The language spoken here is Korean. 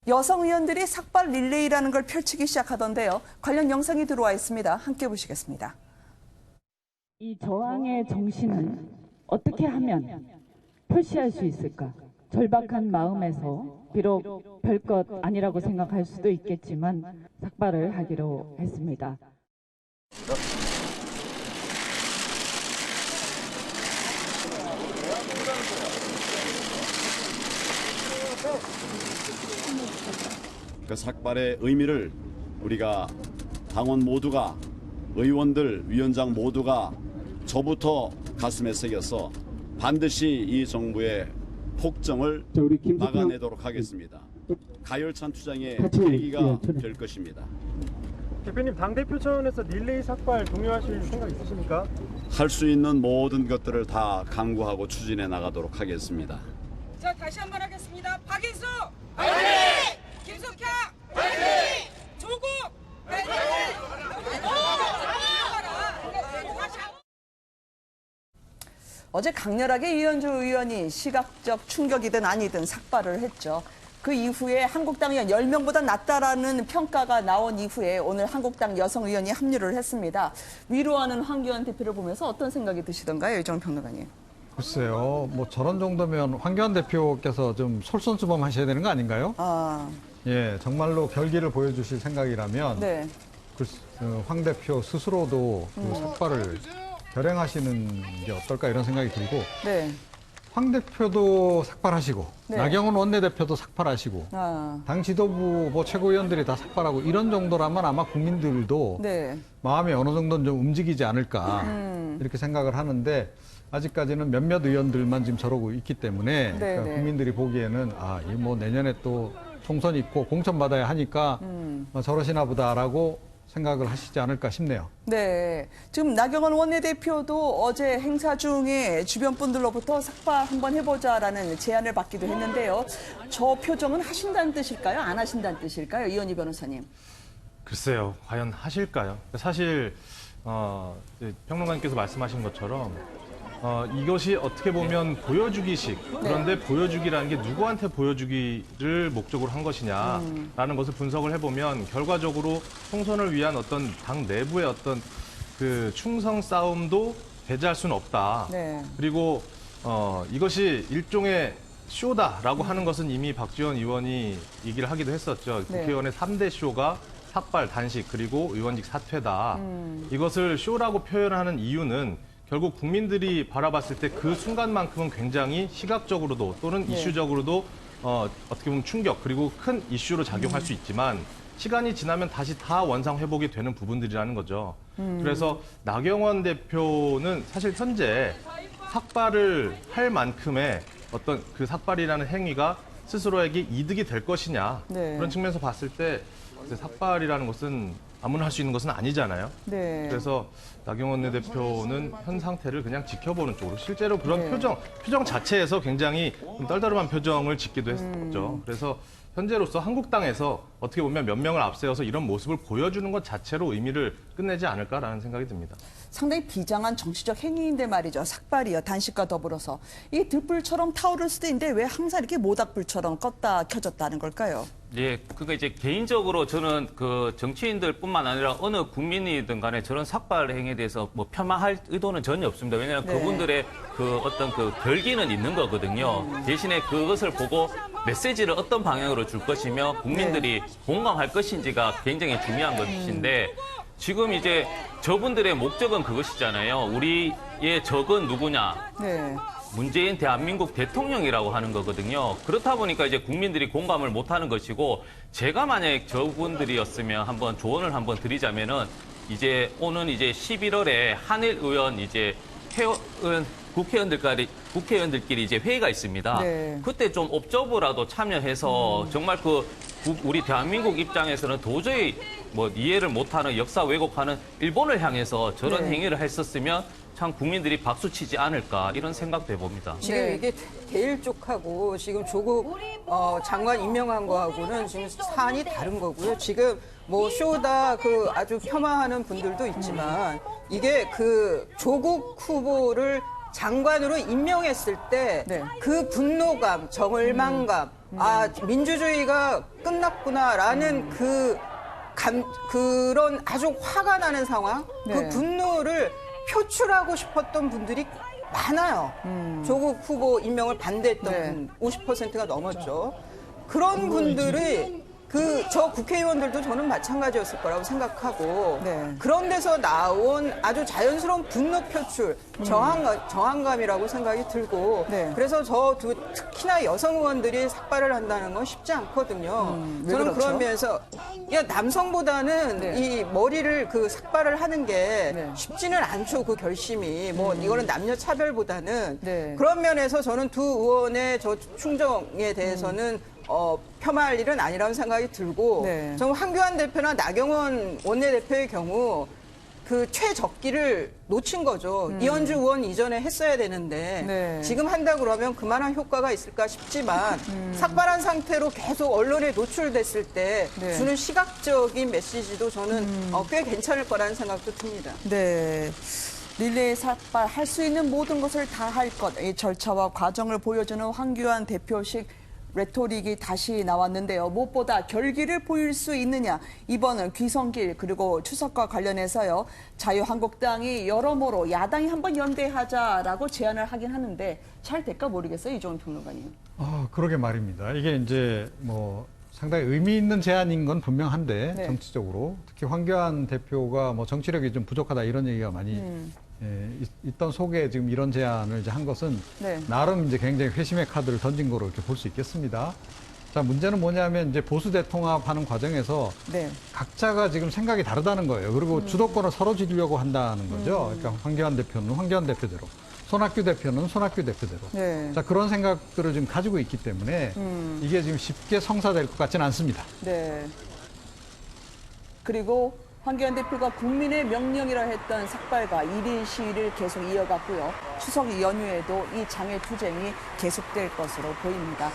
여성 의원들이 삭발 릴레이라는 걸 펼치기 시작하던데요. 관련 영상이 들어와 있습니다. 함께 보시겠습니다. 이 저항의 정신을 어떻게 하면 표시할 수 있을까? 절박한 마음에서 비록 별것 아니라고 생각할 수도 있겠지만 삭발을 하기로 했습니다. 그 삭발의 의미를 우리가 당원 모두가, 의원들, 위원장 모두가 저부터 가슴에 새겨서 반드시 이 정부의 폭정을 막아내도록 하겠습니다. 가열찬 투쟁의 계기가 될 것입니다. 대표님, 당대표 차원에서 릴레이 삭발 독려하실 생각 있으십니까? 할 수 있는 모든 것들을 다 강구하고 추진해 나가도록 하겠습니다. 자, 다시 한번 하겠습니다. 박인수 화이팅! 김석현 화이팅! 조국 화이팅! 어제 강렬하게 이현주 의원이 시각적 충격이든 아니든 삭발을 했죠. 그 이후에 한국당 의원 10명보다 낫다라는 평가가 나온 이후에 오늘 한국당 여성 의원이 합류를 했습니다. 위로하는 황교안 대표를 보면서 어떤 생각이 드시던가요, 이정훈 평론가님? 글쎄요, 뭐 저런 정도면 황교안 대표께서 좀 솔선수범하셔야 되는 거 아닌가요? 예, 정말로 결기를 보여주실 생각이라면 네. 황 대표 스스로도 그 삭발을 결행하시는 게 어떨까 이런 생각이 들고, 네. 황 대표도 삭발하시고, 네. 나경원 원내대표도 삭발하시고, 당 지도부 뭐 최고위원들이 다 삭발하고 이런 정도라면 아마 국민들도 네. 마음이 어느 정도는 좀 움직이지 않을까 이렇게 생각을 하는데, 아직까지는 몇몇 의원들만 지금 저러고 있기 때문에 네, 그러니까 네. 국민들이 보기에는 이 뭐 내년에 또 총선 있고 공천 받아야 하니까 저러시나 보다라고 생각을 하시지 않을까 싶네요. 네. 지금 나경원 원내대표도 어제 행사 중에 주변 분들로부터 삭발 한번 해보자라는 제안을 받기도 했는데요. 저 표정은 하신다는 뜻일까요? 안 하신다는 뜻일까요? 이현희 변호사님. 글쎄요, 과연 하실까요? 사실 평론가님께서 말씀하신 것처럼 이것이 어떻게 보면 보여주기식, 그런데 보여주기라는 게 누구한테 보여주기를 목적으로 한 것이냐라는 것을 분석을 해보면 결과적으로 총선을 위한 어떤 당 내부의 어떤 그 충성 싸움도 배제할 수는 없다. 네. 그리고 이것이 일종의 쇼다라고 하는 것은 이미 박지원 의원이 얘기를 하기도 했었죠. 네. 국회의원의 3대 쇼가 삭발, 단식, 그리고 의원직 사퇴다. 이것을 쇼라고 표현하는 이유는 결국 국민들이 바라봤을 때 그 순간만큼은 굉장히 시각적으로도 또는 이슈적으로도 어떻게 보면 충격 그리고 큰 이슈로 작용할 수 있지만 시간이 지나면 다시 다 원상 회복이 되는 부분들이라는 거죠. 그래서 나경원 대표는 사실 현재 삭발을 할 만큼의 어떤 그 삭발이라는 행위가 스스로에게 이득이 될 것이냐 네. 그런 측면에서 봤을 때 삭발이라는 것은 아무나 할 수 있는 것은 아니잖아요. 네. 그래서 나경원 대표는 현 상태를 그냥 지켜보는 쪽으로 실제로 그런 표정 자체에서 굉장히 떨떠름한 표정을 짓기도 했었죠. 그래서 현재로서 한국당에서 어떻게 보면 몇 명을 앞세워서 이런 모습을 보여주는 것 자체로 의미를 끝내지 않을까라는 생각이 듭니다. 상당히 비장한 정치적 행위인데 말이죠. 삭발이요. 단식과 더불어서. 이게 들불처럼 타오를 수도 있는데 왜 항상 이렇게 모닥불처럼 껐다 켜졌다는 걸까요? 예, 그러니까 이제 개인적으로 저는 그 정치인들뿐만 아니라 어느 국민이든 간에 저런 삭발 행위에 대해서 뭐 폄하할 의도는 전혀 없습니다. 왜냐하면 네. 그분들의 그 어떤 그 결기는 있는 거거든요. 대신에 그것을 보고 메시지를 어떤 방향으로 줄 것이며 국민들이 공감할 것인지가 굉장히 중요한 것인데 지금 이제 저분들의 목적은 그것이잖아요. 우리의 적은 누구냐? 네. 문재인 대한민국 대통령이라고 하는 거거든요. 그렇다 보니까 이제 국민들이 공감을 못하는 것이고 제가 만약에 저분들이었으면 한번 조언을 한번 드리자면은 이제 오는 이제 11월에 한일 의원 이제 국회의원들끼리 이제 회의가 있습니다. 네. 그때 좀 옵저버라도 참여해서 정말 우리 대한민국 입장에서는 도저히 뭐 이해를 못하는 역사 왜곡하는 일본을 향해서 저런 네. 행위를 했었으면 참 국민들이 박수치지 않을까 이런 생각도 해봅니다. 지금 네. 이게 대일 쪽하고 지금 조국 장관 임명한 거하고는 지금 사안이 다른 거고요. 지금 뭐 쇼다 그 아주 폄하하는 분들도 있지만 이게 그 조국 후보를 장관으로 임명했을 때 그 네. 분노감, 절망감 아, 민주주의가 끝났구나라는 그런 아주 화가 나는 상황, 네. 그 분노를 표출하고 싶었던 분들이 많아요. 조국 후보 임명을 반대했던 네. 분 50%가 넘었죠. 그런 분들이 저 국회의원들도 저는 마찬가지였을 거라고 생각하고 네. 그런 데서 나온 아주 자연스러운 분노 표출, 저항감이라고 생각이 들고 네. 그래서 특히나 여성 의원들이 삭발을 한다는 건 쉽지 않거든요. 왜 저는 그렇죠? 그런 면에서 남성보다는 네. 이 머리를 삭발을 하는 게 네. 쉽지는 않죠. 그 결심이 이거는 남녀 차별보다는 네. 그런 면에서 저는 두 의원의 저 충정에 대해서는 폄하할 일은 아니라는 생각이 들고 네. 저는 황교안 대표나 나경원 원내대표의 경우 그 최적기를 놓친 거죠. 이현주 의원 이전에 했어야 되는데 네. 지금 한다 그러면 그만한 효과가 있을까 싶지만 삭발한 상태로 계속 언론에 노출됐을 때 네. 주는 시각적인 메시지도 저는 꽤 괜찮을 거라는 생각도 듭니다. 네. 릴레이 삭발 할 수 있는 모든 것을 다 할 것. 이 절차와 과정을 보여주는 황교안 대표식 레토릭이 다시 나왔는데요. 무엇보다 결기를 보일 수 있느냐. 이번은 귀성길 그리고 추석과 관련해서요. 자유한국당이 여러모로 야당이 한번 연대하자라고 제안을 하긴 하는데 잘 될까 모르겠어요. 이종훈 평론가님. 그러게 말입니다. 이게 이제 뭐 상당히 의미 있는 제안인 건 분명한데 네. 정치적으로 특히 황교안 대표가 뭐 정치력이 좀 부족하다 이런 얘기가 많이 있던 속에 지금 이런 제안을 이제 한 것은 네. 나름 이제 굉장히 회심의 카드를 던진 거로 이렇게 볼 수 있겠습니다. 자, 문제는 뭐냐면 이제 보수 대통합하는 과정에서 네. 각자가 지금 생각이 다르다는 거예요. 그리고 주도권을 서로 쥐려고 한다는 거죠. 그러니까 황교안 대표는 황교안 대표대로, 손학규 대표는 손학규 대표대로. 네. 자, 그런 생각들을 지금 가지고 있기 때문에 이게 지금 쉽게 성사될 것 같지는 않습니다. 네. 그리고 황교안 대표가 국민의 명령이라 했던 삭발과 1인 시위를 계속 이어갔고요. 추석 연휴에도 이 장애 투쟁이 계속될 것으로 보입니다.